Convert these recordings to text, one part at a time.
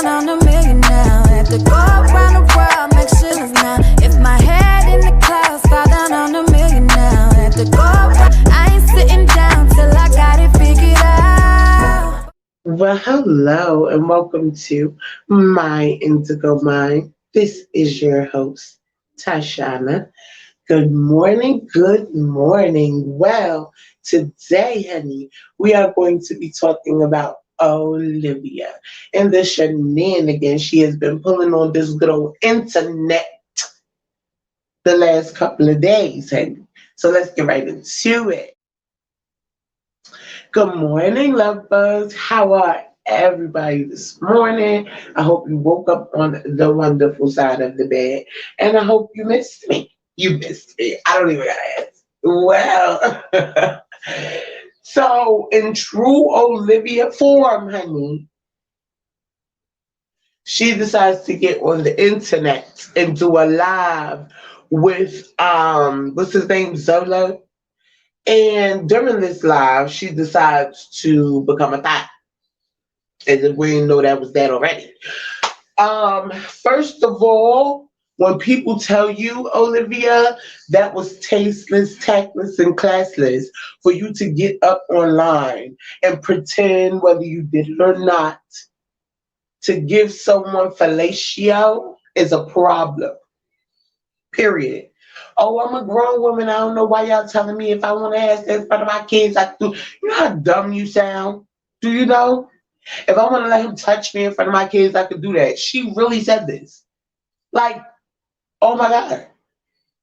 down on a million now. Have to go around the world, make shillings now. If my head in the clouds, fall down on a million now. Have to go around, I ain't sitting down till I got it figured out. Well, hello and welcome to My Indigo Mind. This is your host, Tashana. Good morning, good morning. Well, today, honey, we are going to be talking about Olivia and the shenanigans she has been pulling on this good old internet the last couple of days, honey. So let's get right into it. Good morning, love bugs. How are everybody this morning? I hope you woke up on the wonderful side of the bed, and I hope you missed me. You missed me. I don't even gotta ask. Well, so in true Olivia form, honey, she decides to get on the internet and do a live with what's his name, Zolo. And during this live, she decides to become a thot. As if we didn't know that was that already. First of all, when people tell you, Olivia, that was tasteless, tactless, and classless for you to get up online and pretend, whether you did it or not, to give someone fellatio is a problem. Period. Oh, I'm a grown woman. I don't know why y'all telling me if I want to ask that in front of my kids, I can do. You know how dumb you sound? Do you know? If I want to let him touch me in front of my kids, I could do that. She really said this. Like, oh my God.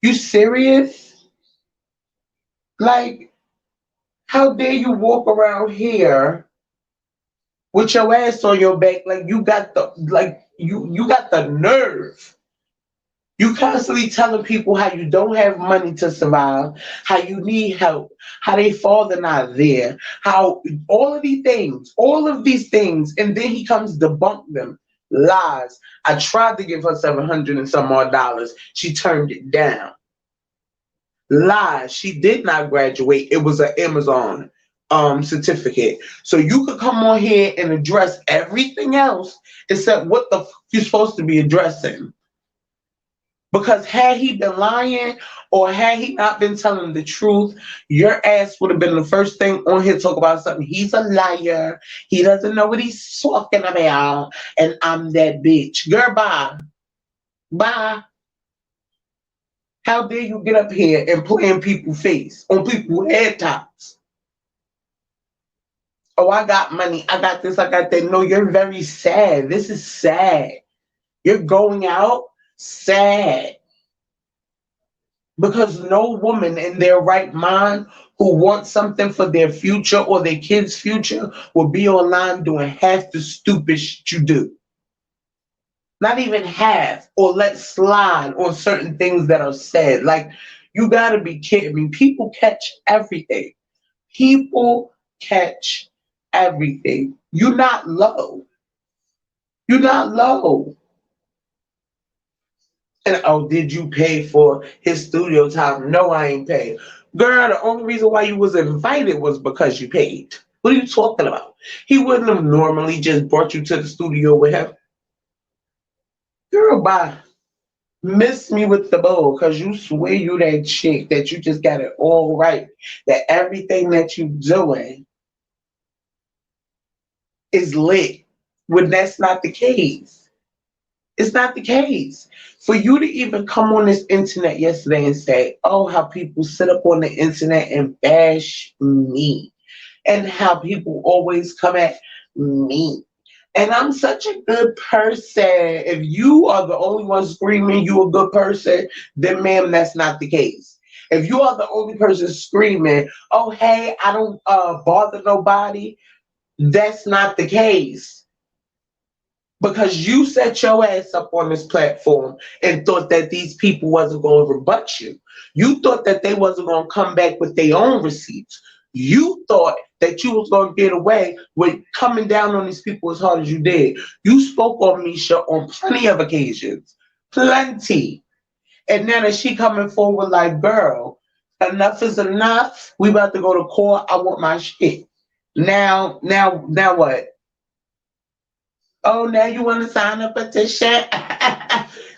You serious? Like, how dare you walk around here with your ass on your back like you got the you got the nerve. You constantly telling people how you don't have money to survive, how you need help, how they father not there, how all of these things, and then he comes to debunk them. Lies. I tried to give her $700 and some odd dollars. She turned it down. Lies. She did not graduate. It was an Amazon certificate. So you could come on here and address everything else except what the fuck you're supposed to be addressing. Because had he been lying or had he not been telling the truth, your ass would have been the first thing on here to talk about something. He's a liar. He doesn't know what he's talking about. And I'm that bitch. Girl, bye. Bye. How dare you get up here and play in people's face, on people's head tops? Oh, I got money. I got this. I got that. No, you're very sad. This is sad. You're going out sad. Because no woman in their right mind who wants something for their future or their kids' future will be online doing half the stupid shit you do. Not even half, or let slide on certain things that are said. Like, you gotta be kidding me. People catch everything. People catch everything. You're not low. You're not low. And oh, did you pay for his studio time? No, I ain't paid. Girl, the only reason why you was invited was because you paid. What are you talking about? He wouldn't have normally just brought you to the studio with him. Girl, bye. Miss me with the bull, because you swear you that chick, that you just got it all right, that everything that you doing is lit, when that's not the case. It's not the case. For you to even come on this internet yesterday and say, oh, how people sit up on the internet and bash me, and how people always come at me. And I'm such a good person. If you are the only one screaming you a good person, then ma'am, that's not the case. If you are the only person screaming, oh, hey, I don't bother nobody, that's not the case. Because you set your ass up on this platform and thought that these people wasn't going to rebut you. You thought that they wasn't going to come back with their own receipts. You thought that you was going to get away with coming down on these people as hard as you did. You spoke on Misha on plenty of occasions. Plenty. And then as she coming forward like, girl, enough is enough. We about to go to court. I want my shit. Now what? Oh, now you want to sign a petition?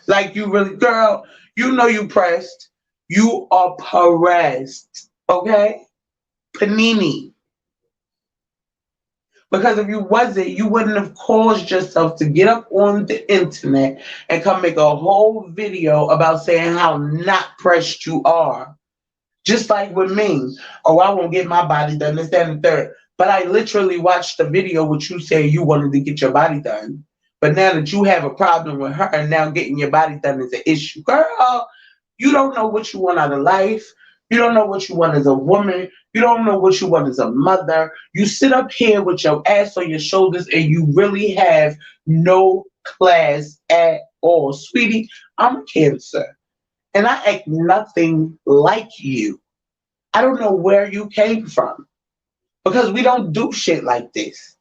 Like you really, girl, you know you pressed. You are pressed. Okay? Panini. Because if you wasn't, you wouldn't have caused yourself to get up on the internet and come make a whole video about saying how not pressed you are. Just like with me. Oh, I won't get my body done, this, that, and the third. But I literally watched the video with you saying you wanted to get your body done. But now that you have a problem with her, and now getting your body done is an issue. Girl, you don't know what you want out of life. You don't know what you want as a woman. You don't know what you want as a mother. You sit up here with your ass on your shoulders and you really have no class at all. Sweetie, I'm a Cancer and I act nothing like you. I don't know where you came from because we don't do shit like this.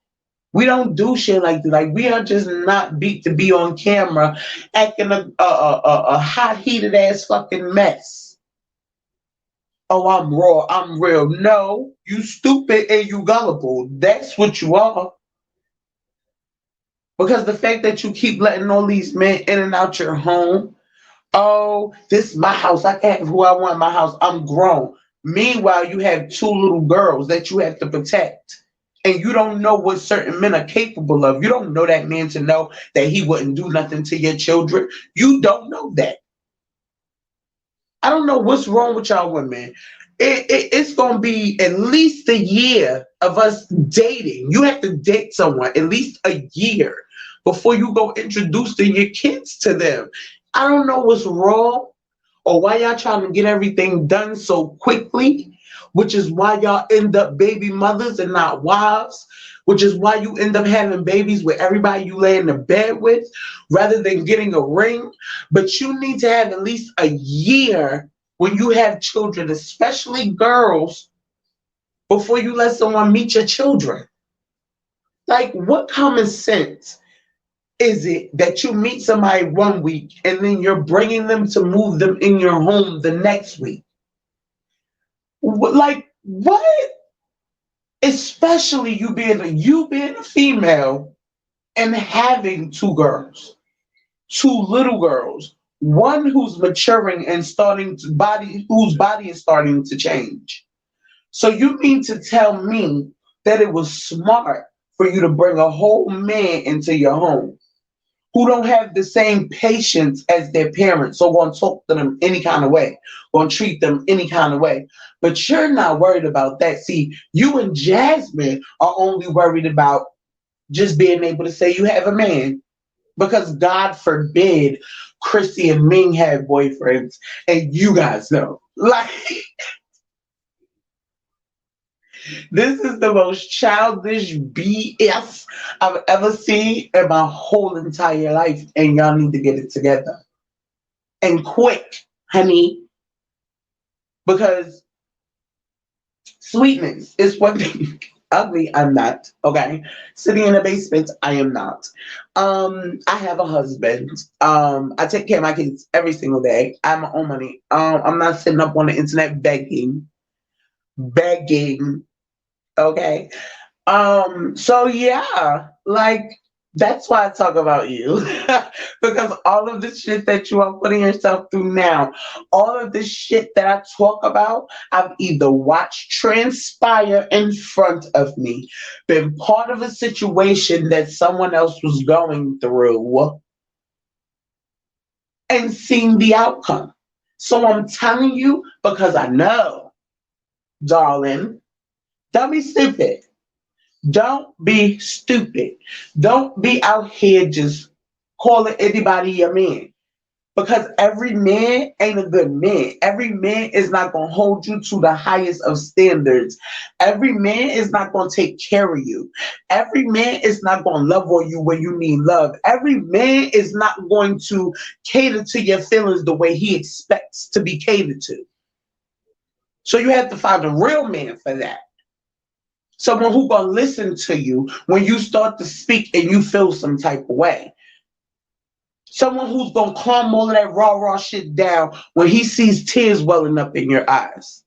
We don't do shit like this. Like we are just not beat to be on camera acting a hot heated ass fucking mess. Oh, I'm raw, I'm real. No, you stupid and you gullible. That's what you are. Because the fact that you keep letting all these men in and out your home, oh, this is my house. I can have who I want in my house. I'm grown. Meanwhile, you have two little girls that you have to protect. And you don't know what certain men are capable of. You don't know that man to know that he wouldn't do nothing to your children. You don't know that. I don't know what's wrong with y'all women. It's going to be at least a year of us dating. You have to date someone at least a year before you go introducing your kids to them. I don't know what's wrong or why y'all trying to get everything done so quickly, which is why y'all end up baby mothers and not wives, which is why you end up having babies with everybody you lay in the bed with rather than getting a ring. But you need to have at least a year when you have children, especially girls, before you let someone meet your children. Like, what common sense is it that you meet somebody one week and then you're bringing them to move them in your home the next week? Like, what? Especially you being a female and having two girls, two little girls, one who's maturing and whose body is starting to change. So you mean to tell me that it was smart for you to bring a whole man into your home who don't have the same patience as their parents, so going to talk to them any kind of way, going to treat them any kind of way. But you're not worried about that. See, you and Jasmine are only worried about just being able to say you have a man. Because God forbid Chrissy and Ming have boyfriends, and you guys know. Like, this is the most childish BS I've ever seen in my whole entire life, and y'all need to get it together. And quick, honey, because sweetness is one thing. Ugly, I'm not. Okay. Sitting in the basement, I am not. I have a husband. I take care of my kids every single day. I have my own money. I'm not sitting up on the internet begging. Begging. Okay. So yeah, like that's why I talk about you. Because all of the shit that you are putting yourself through now, all of the shit that I talk about, I've either watched transpire in front of me, been part of a situation that someone else was going through, and seen the outcome. So I'm telling you because I know, darling, don't be stupid. Don't be stupid. Don't be out here just calling anybody your man. Because every man ain't a good man. Every man is not going to hold you to the highest of standards. Every man is not going to take care of you. Every man is not going to love on you when you need love. Every man is not going to cater to your feelings the way he expects to be catered to. So you have to find a real man for that. Someone who gonna listen to you when you start to speak and you feel some type of way. Someone who's gonna calm all of that raw shit down when he sees tears welling up in your eyes.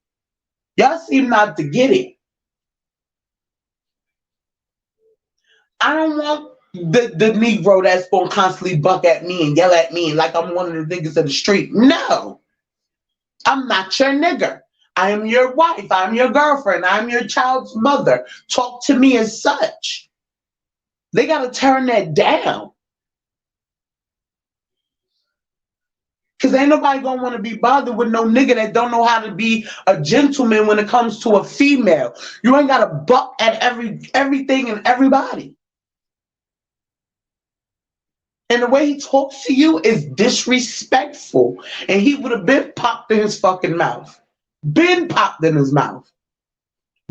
Y'all seem not to get it. I don't want the Negro that's gonna constantly buck at me and yell at me like I'm one of the niggas of the street. No, I'm not your nigger. I am your wife. I'm your girlfriend. I'm your child's mother. Talk to me as such. They gotta turn that down. Cause ain't nobody gonna wanna be bothered with no nigga that don't know how to be a gentleman when it comes to a female. You ain't gotta buck at everything and everybody. And the way he talks to you is disrespectful. And he would have been popped in his fucking mouth. Been popped in his mouth.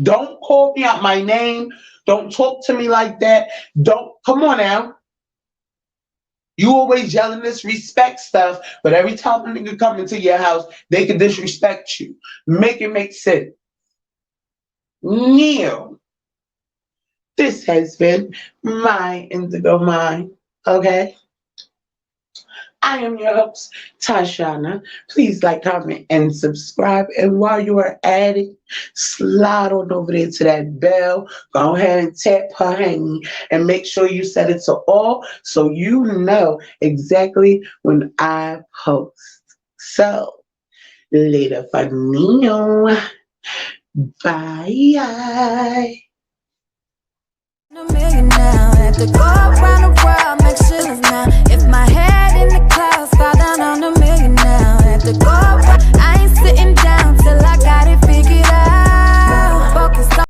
Don't call me out my name. Don't talk to me like that. Don't, come on now. You always yelling this respect stuff, but every time a nigga come into your house, they can disrespect you. Make it make sense. Neil, this has been my Indigo Mind, okay? I am your host, Tashana. Please like, comment, and subscribe. And while you are at it, slide on over there to that bell. Go ahead and tap her honey and make sure you set it to all so you know exactly when I post. So, later for Neo. Bye. A million now, had to go around the world.